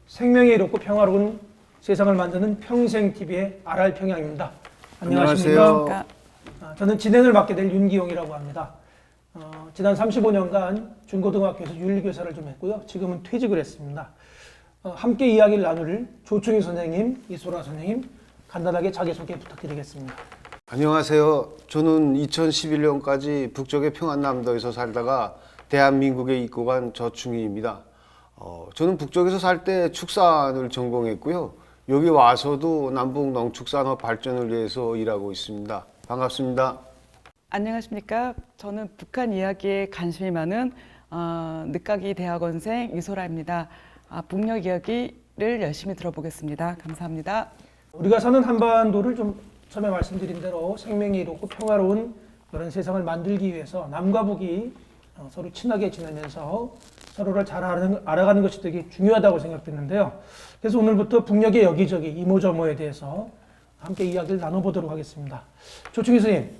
생명이 이롭고 평화로운 세상을 만드는 평생TV의 RR평양입니다. 안녕하십니까? 안녕하세요. 저는 진행을 맡게 될 윤기용이라고 합니다. 지난 35년간 중고등학교에서 윤리교사를 좀 했고요. 지금은 퇴직을 했습니다. 함께 이야기를 나눌 조충희 선생님, 이소라 선생님, 간단하게 자기소개 부탁드리겠습니다. 안녕하세요. 저는 2011년까지 북쪽의 평안남도에서 살다가 대한민국에 입국한 조충희입니다. 저는 북쪽에서 살 때 축산을 전공했고요. 여기 와서도 남북 농축산업 발전을 위해서 일하고 있습니다. 반갑습니다. 안녕하십니까. 저는 북한 이야기에 관심이 많은 늦가기 대학원생 이소라입니다. 북녘 이야기를 열심히 들어보겠습니다. 감사합니다. 우리가 사는 한반도를 좀 처음에 말씀드린 대로 생명이 이롭고 평화로운 그런 세상을 만들기 위해서 남과 북이 서로 친하게 지내면서 서로를 잘 알아가는 것이 되게 중요하다고 생각됐는데요. 그래서 오늘부터 북녘의 여기저기 이모저모에 대해서 함께 이야기를 나눠보도록 하겠습니다. 조충희 선생님,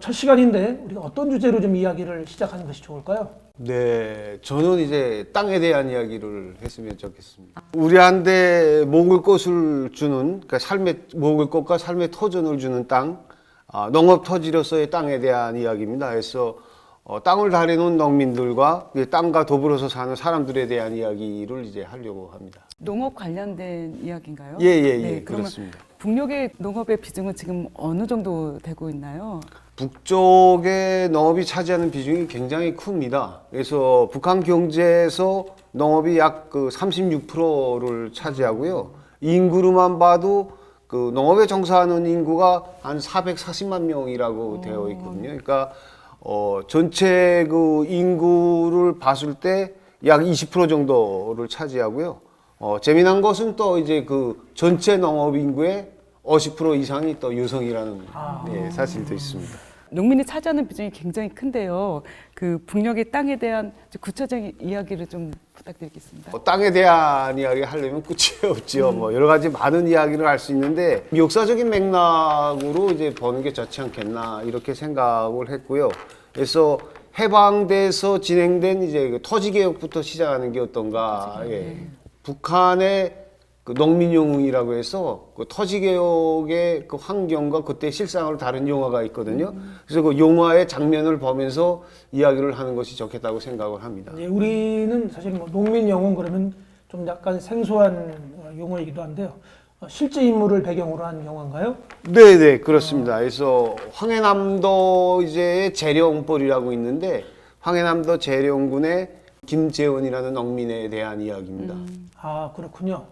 첫 시간인데 우리가 어떤 주제로 좀 이야기를 시작하는 것이 좋을까요? 네, 저는 이제 땅에 대한 이야기를 했으면 좋겠습니다. 우리한테 먹을 것을 주는, 그러니까 먹을 것과 삶의 터전을 주는 땅, 농업 토지로서의 땅에 대한 이야기입니다. 그래서 땅을 다리는 농민들과 땅과 더불어서 사는 사람들에 대한 이야기를 이제 하려고 합니다. 농업 관련된 이야기인가요? 예, 그러면 그렇습니다. 북녘의 농업의 비중은 지금 어느 정도 되고 있나요? 북쪽의 농업이 차지하는 비중이 굉장히 큽니다. 그래서 북한 경제에서 농업이 약 36%를 차지하고요. 인구로만 봐도 그 농업에 종사하는 인구가 한 440만 명이라고 되어 있거든요. 그러니까 전체 그 인구를 봤을 때 약 20% 정도를 차지하고요. 재미난 것은 또 이제 그 전체 농업 인구의 50% 이상이 또 여성이라는 사실도 있습니다. 농민이 차지하는 비중이 굉장히 큰데요. 그 북녘의 땅에 대한 구체적인 이야기를 좀 부탁드리겠습니다. 땅에 대한 이야기 하려면 끝이 없죠. 뭐 여러 가지 많은 이야기를 할 수 있는데 역사적인 맥락으로 이제 보는 게 좋지 않겠나 이렇게 생각을 했고요. 그래서 해방돼서 진행된 이제 토지 개혁부터 시작하는 게 어떤가. 북한의 그 농민영웅이라고 해서 그 토지 개혁의 그 환경과 그때 실상을 다룬 영화가 있거든요. 그래서 그 영화의 장면을 보면서 이야기를 하는 것이 좋겠다고 생각을 합니다. 예, 우리는 사실 뭐 농민 영웅 그러면 좀 약간 생소한 용어이기도 한데요. 실제 인물을 배경으로 한 영화인가요? 네, 그렇습니다. 그래서 황해남도 이제 재령벌이라고 있는데 황해남도 재령군의 김재원이라는 농민에 대한 이야기입니다. 아, 그렇군요.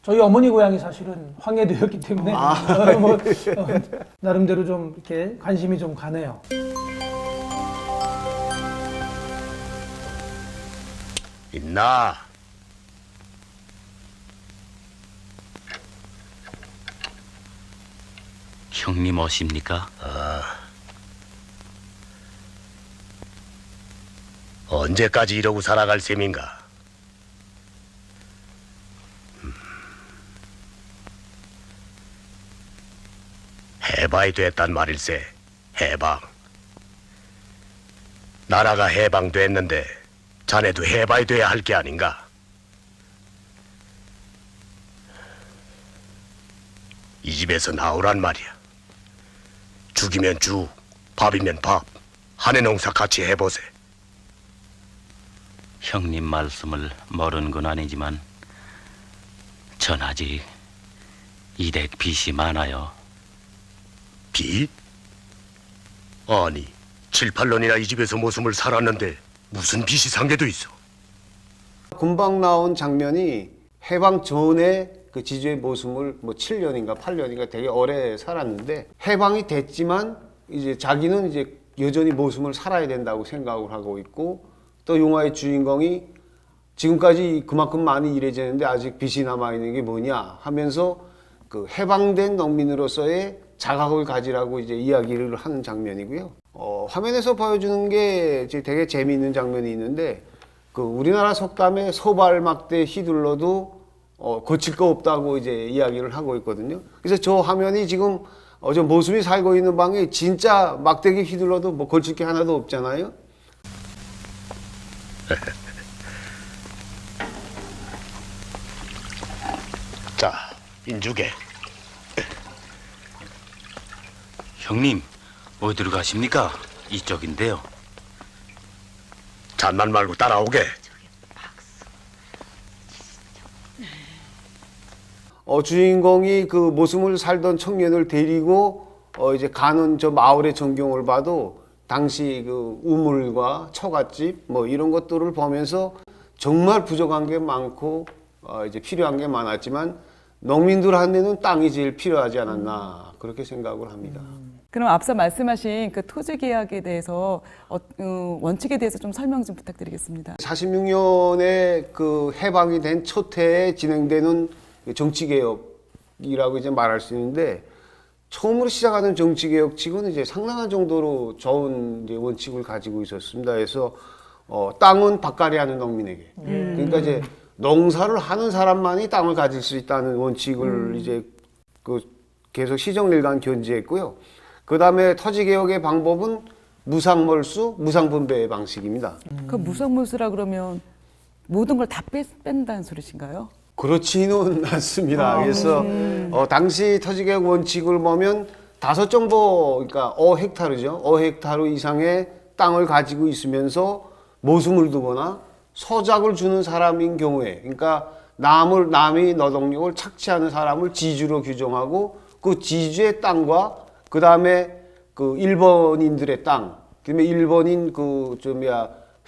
저희 어머니 고향이 사실은 황해도였기 때문에 나름대로 좀 이렇게 관심이 좀 가네요. 있나? 형님 오십니까? 언제까지 이러고 살아갈 셈인가? 해방이 됐단 말일세. 해방. 나라가 해방됐는데 자네도 해방이 돼야 할 게 아닌가? 이 집에서 나오란 말이야. 죽이면 죽, 밥이면 밥. 한해 농사 같이 해보세. 형님 말씀을 모르는 건 아니지만 전 아직 이댁 빚이 많아요. 빚? 아니, 7, 8년이나 이 집에서 모습을 살았는데 무슨 빚이 상계도 있어? 금방 나온 장면이 해방 전에 그 지주의 모습을 뭐 7년인가 8년인가 되게 오래 살았는데 해방이 됐지만 이제 자기는 이제 여전히 모습을 살아야 된다고 생각을 하고 있고 또 영화의 주인공이 지금까지 그만큼 많이 일해졌는데 아직 빚이 남아있는 게 뭐냐 하면서 그 해방된 농민으로서의 자각을 가지라고 이제 이야기를 하는 장면이고요. 화면에서 보여주는 게 되게 재미있는 장면이 있는데 그 우리나라 속담에 소발 막대 휘둘러도 고칠 거 없다고 이제 이야기를 하고 있거든요. 그래서 저 화면이 지금 저 모습이 살고 있는 방에 진짜 막대기 휘둘러도 뭐 걸칠 게 하나도 없잖아요. 자, 인주개. 형님, 어디로 가십니까? 이쪽인데요. 잔말 말고 따라오게. 주인공이 그 모습을 살던 청년을 데리고 이제 가는 저 마을의 전경을 봐도 당시 그 우물과 처갓집 뭐 이런 것들을 보면서 정말 부족한 게 많고 이제 필요한 게 많았지만 농민들한테는 땅이 제일 필요하지 않았나 그렇게 생각을 합니다. 그럼 앞서 말씀하신 그 토지 계약에 대해서 원칙에 대해서 좀 설명 좀 부탁드리겠습니다. 46년에 그 해방이 된 첫 해에 진행되는 정치개혁이라고 이제 말할 수 있는데 처음으로 시작하는 정치개혁칙은 이제 상당한 정도로 좋은 이제 원칙을 가지고 있었습니다. 그래서 땅은 밭갈이하는 농민에게. 그러니까 이제 농사를 하는 사람만이 땅을 가질 수 있다는 원칙을 이제 그 계속 시정일관 견지했고요. 그 다음에 토지개혁의 방법은 무상몰수, 무상분배 방식입니다. 그 무상몰수라 그러면 모든 걸 다 뺀다는 소리신가요? 그렇지는 않습니다. 그래서 당시 토지개혁 원칙을 보면 5정보, 그러니까 5헥타르죠. 5헥타르 이상의 땅을 가지고 있으면서 모수물 두거나 소작을 주는 사람인 경우에, 그러니까 남이 노동력을 착취하는 사람을 지주로 규정하고 그 지주의 땅과 그 다음에 그 일본인들의 땅, 그다음에 일본인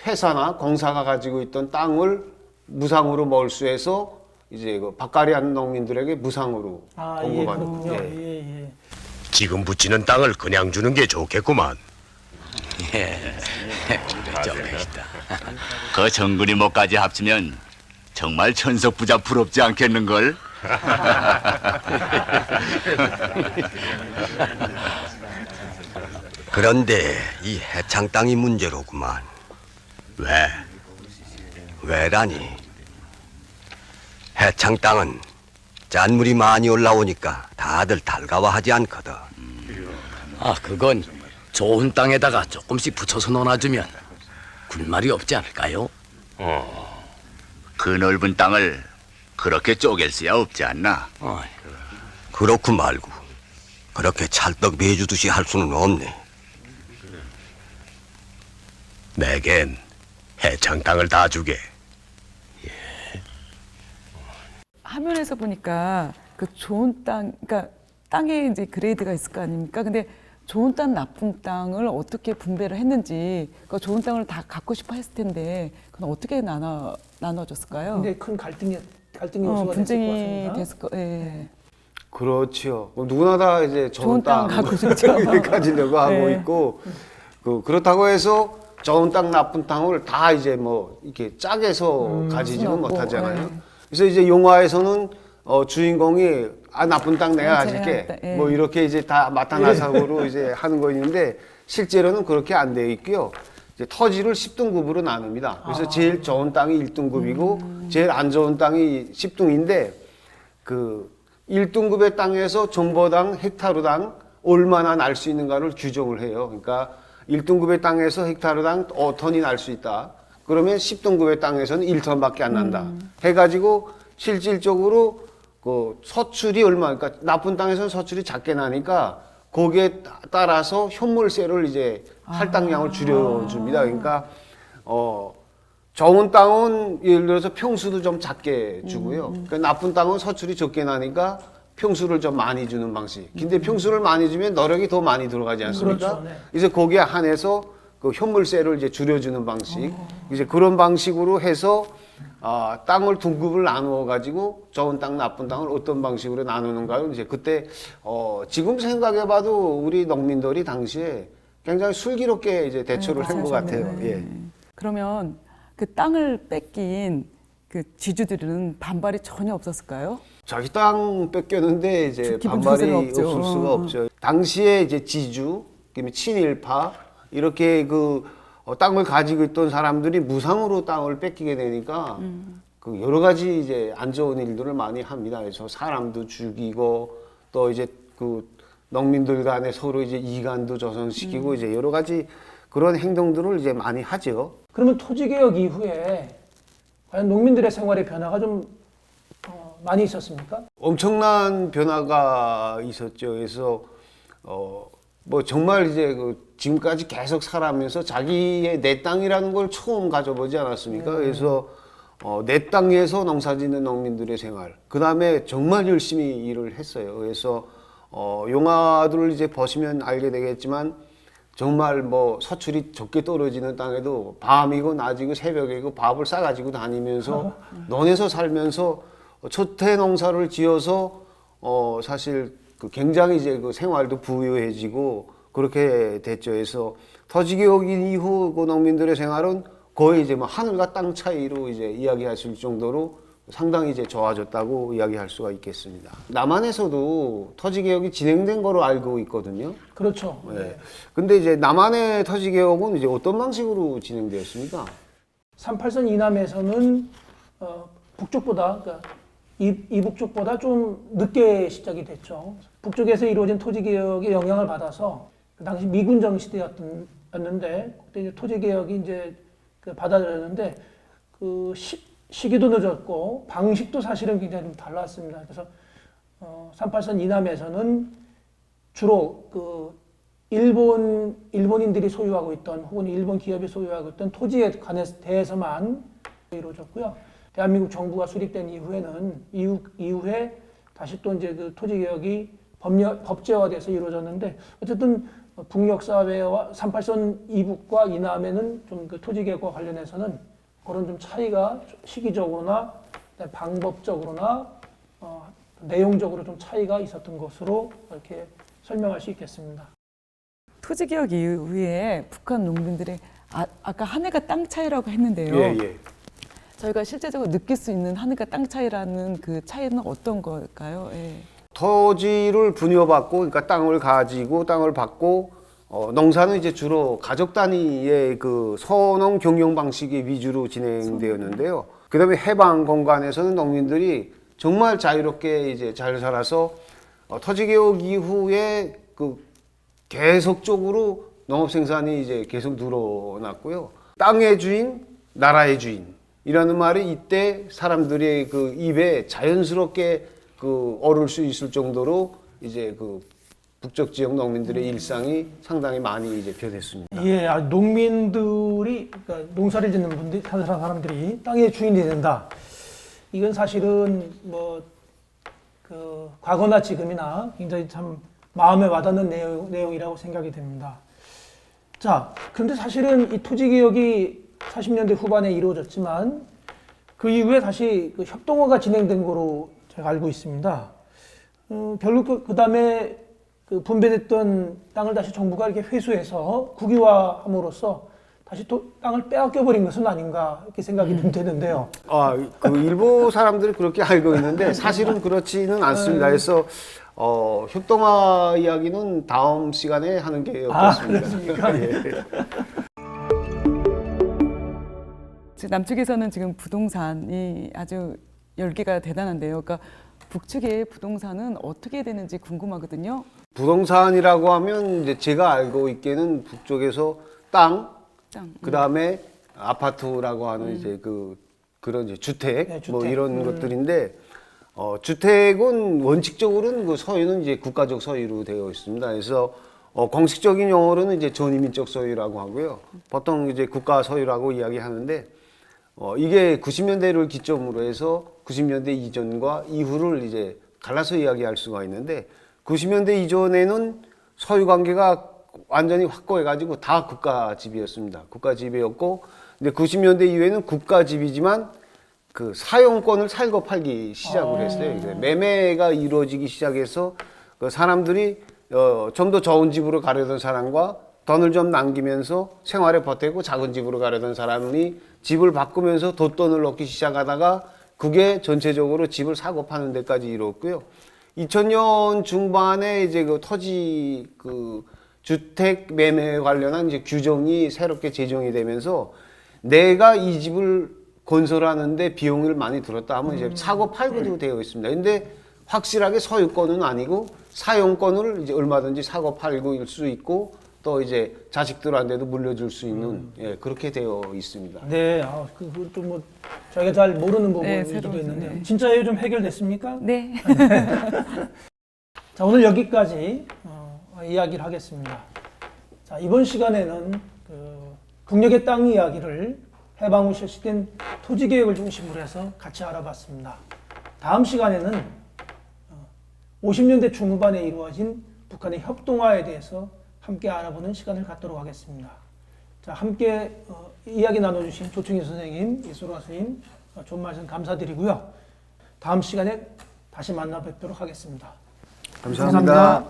회사나 공사가 가지고 있던 땅을 무상으로 몰수해서 이제 그 밭갈이하는 농민들에게 무상으로 공급하는. 그렇군요. 예. 예. 지금 붙이는 땅을 그냥 주는 게 좋겠구만. 좋겠다. 그 정근이 뭐까지 합치면 정말 천석부자 부럽지 않겠는걸? 그런데 이 해창 땅이 문제로구만. 왜? 왜라니? 해창 땅은 짠물이 많이 올라오니까 다들 달가워하지 않거든. 아, 그건 좋은 땅에다가 조금씩 붙여서 논아주면 굴말이 없지 않을까요? 그 넓은 땅을 그렇게 쪼갤 수야 없지 않나? 그렇고 말고 그렇게 찰떡 매주듯이 할 수는 없네. 내겐 해창 땅을 다 주게. 화면에서 보니까 그 좋은 땅, 그러니까 땅에 이제 그레이드가 있을 거 아닙니까? 근데 좋은 땅, 나쁜 땅을 어떻게 분배를 했는지, 그 좋은 땅을 다 갖고 싶어 했을 텐데, 그건 어떻게 나눠졌을까요? 근데 큰 갈등 요소가 분쟁이 됐을 됐을 거, 예. 그렇죠. 누구나 다 이제 좋은 땅 갖고 싶죠. 가지려고 하고 네. 있고 그렇다고 해서 좋은 땅, 나쁜 땅을 다 이제 뭐 이렇게 짝에서 가지지는 없고, 못하잖아요. 네. 그래서 이제 영화에서는 주인공이 나쁜 땅 내가 가질게 제가 예. 뭐 이렇게 이제 다 마타나사고로 이제 하는 거 있는데 실제로는 그렇게 안 되어 있고요. 이제 토지를 10등급으로 나눕니다. 그래서 제일 좋은 땅이 1등급이고 제일 안 좋은 땅이 10등인데 그 1등급의 땅에서 정보당 헥타르당 얼마나 날 수 있는가를 규정을 해요. 그러니까 1등급의 땅에서 헥타르당 5톤이 날 수 있다. 그러면 10등급의 땅에서는 1톤밖에 안 난다. 해가지고 실질적으로 그 소출이 얼마, 그러니까 나쁜 땅에서는 소출이 작게 나니까 거기에 따라서 현물세를 이제 할당량을 줄여줍니다. 그러니까 좋은 땅은 예를 들어서 평수도 좀 작게 주고요. 그러니까 나쁜 땅은 소출이 적게 나니까 평수를 좀 많이 주는 방식. 근데 평수를 많이 주면 노력이 더 많이 들어가지 않습니까? 그렇죠, 네. 이제 거기에 한해서 그 현물세를 이제 줄여주는 방식. 이제 그런 방식으로 해서 땅을 등급을 나누어 가지고 좋은 땅, 나쁜 땅을 어떤 방식으로 나누는가를 이제 그때 지금 생각해봐도 우리 농민들이 당시에 굉장히 슬기롭게 이제 대처를 한 것 같아요. 예. 그러면 그 땅을 뺏긴 그 지주들은 반발이 전혀 없었을까요? 자기 땅 뺏겼는데 이제 기분 반발이 좋을 없을 수는 없죠. 수가 없죠. 당시에 이제 지주, 그다음에 친일파 이렇게 땅을 가지고 있던 사람들이 무상으로 땅을 뺏기게 되니까 그 여러 가지 이제 안 좋은 일들을 많이 합니다. 그래서 사람도 죽이고 또 이제 그 농민들 간에 서로 이제 이간도 조성시키고 이제 여러 가지 그런 행동들을 이제 많이 하죠. 그러면 토지개혁 이후에 과연 농민들의 생활의 변화가 좀 많이 있었습니까? 엄청난 변화가 있었죠. 그래서 뭐 정말 이제 지금까지 계속 살아가면서 자기의 내 땅이라는 걸 처음 가져보지 않았습니까? 그래서 내 땅에서 농사짓는 농민들의 생활, 그 다음에 정말 열심히 일을 했어요. 그래서 용화들을 이제 보시면 알게 되겠지만 정말 뭐 서출이 적게 떨어지는 땅에도 밤이고 낮이고 새벽이고 밥을 싸가지고 다니면서 논에서 살면서 초태 농사를 지어서 사실 굉장히 이제 그 생활도 부유해지고 그렇게 됐죠. 그래서 토지개혁 이후 그 농민들의 생활은 거의 이제 뭐 하늘과 땅 차이로 이제 이야기하실 정도로 상당히 이제 좋아졌다고 이야기할 수가 있겠습니다. 남한에서도 토지개혁이 진행된 거로 알고 있거든요. 그렇죠. 네. 근데 이제 남한의 토지개혁은 이제 어떤 방식으로 진행되었습니까? 38선 이남에서는 북쪽보다 그러니까 이북쪽보다 좀 늦게 시작이 됐죠. 북쪽에서 이루어진 토지개혁의 영향을 받아서 그 당시 미군정 시대였는데 그때 이제 토지개혁이 이제 받아들였는데 그 시기도 늦었고 방식도 사실은 굉장히 좀 달랐습니다. 그래서 38선 이남에서는 주로 그 일본인들이 소유하고 있던 혹은 일본 기업이 소유하고 있던 토지에 대해서만 이루어졌고요. 대한민국 정부가 수립된 이후에는 이후에 다시 또 이제 그 토지개혁이 법제화돼서 이루어졌는데 어쨌든 북녘 사회와 38선 이북과 이남에는 좀 그 토지개혁과 관련해서는 그런 좀 차이가 시기적으로나 방법적으로나 내용적으로 좀 차이가 있었던 것으로 이렇게 설명할 수 있겠습니다. 토지개혁 이후에 북한 농민들의 아까 하늘과 땅 차이라고 했는데요. 예. 저희가 실제적으로 느낄 수 있는 하늘과 땅 차이라는 그 차이는 어떤 걸까요? 예. 토지를 분여받고, 그러니까 땅을 가지고 땅을 받고, 농사는 이제 주로 가족 단위의 그 소농 경영 방식이 위주로 진행되었는데요. 그다음에 해방 공간에서는 농민들이 정말 자유롭게 이제 잘 살아서 토지개혁 이후에 그 계속적으로 농업 생산이 이제 계속 늘어났고요. 땅의 주인, 나라의 주인이라는 말이 이때 사람들의 그 입에 자연스럽게 그 오를 수 있을 정도로 이제 그 북쪽 지역 농민들의 일상이 상당히 많이 이제 변했습니다. 예, 농민들이 그러니까 농사를 짓는 분들 사람들이 땅의 주인이 된다. 이건 사실은 뭐 그 과거나 지금이나 굉장히 참 마음에 와닿는 내용이라고 생각이 됩니다. 자, 그런데 사실은 이 토지개혁이 40년대 후반에 이루어졌지만 그 이후에 다시 그 협동화가 진행된 거로 제가 알고 있습니다. 결국 그 다음에 그 분배됐던 땅을 다시 정부가 이렇게 회수해서 국유화함으로써 다시 또 땅을 빼앗겨 버린 것은 아닌가 이렇게 생각이 좀 되는데요. 그 일부 사람들이 그렇게 알고 있는데 사실은 그렇지는 않습니다. 그래서 협동화 이야기는 다음 시간에 하는 게 어떻습니까? 그렇습니까? 예. 남측에서는 지금 부동산이 아주 열기가 대단한데요. 그러니까 북측의 부동산은 어떻게 되는지 궁금하거든요. 부동산이라고 하면 이제 제가 알고 있기에는 북쪽에서 땅, 그 다음에 아파트라고 하는 이제 그런 이제 주택, 네, 뭐 주택. 이런 것들인데 주택은 원칙적으로는 그 소유는 이제 국가적 소유로 되어 있습니다. 그래서 공식적인 용어로는 이제 전이민적 소유라고 하고요. 보통 이제 국가 소유라고 이야기하는데 이게 90년대를 기점으로 해서 90년대 이전과 이후를 이제 갈라서 이야기할 수가 있는데 90년대 이전에는 소유 관계가 완전히 확고해가지고 다 국가 집이었습니다. 국가 집이었고, 근데 90년대 이후에는 국가 집이지만 그 사용권을 살고 팔기 시작을 했어요. 이제 매매가 이루어지기 시작해서 그 사람들이 좀 더 좋은 집으로 가려던 사람과 돈을 좀 남기면서 생활에 보태고 작은 집으로 가려던 사람이 집을 바꾸면서 덧돈을 넣기 시작하다가 그게 전체적으로 집을 사고 파는 데까지 이뤘고요. 2000년 중반에 이제 그 토지 주택 매매에 관련한 이제 규정이 새롭게 제정이 되면서 내가 이 집을 건설하는데 비용을 많이 들었다 하면 이제 사고 팔고도 되어 있습니다. 근데 확실하게 소유권은 아니고 사용권을 이제 얼마든지 사고 팔고일 수 있고 또 이제 자식들한테도 물려줄 수 있는 예, 그렇게 되어 있습니다. 네, 그것도 뭐 저희가 잘 모르는 부분이기도 새로운, 했는데 네. 진짜 좀 해결됐습니까? 네. 자, 오늘 여기까지 이야기를 하겠습니다. 자, 이번 시간에는 그 국력의 땅 이야기를 해방 후 실시된 토지 개혁을 중심으로 해서 같이 알아봤습니다. 다음 시간에는 50년대 중후반에 이루어진 북한의 협동화에 대해서 함께 알아보는 시간을 갖도록 하겠습니다. 자, 함께 이야기 나눠주신 조충희 선생님, 이소라 선생님, 좋은 말씀 감사드리고요. 다음 시간에 다시 만나 뵙도록 하겠습니다. 감사합니다.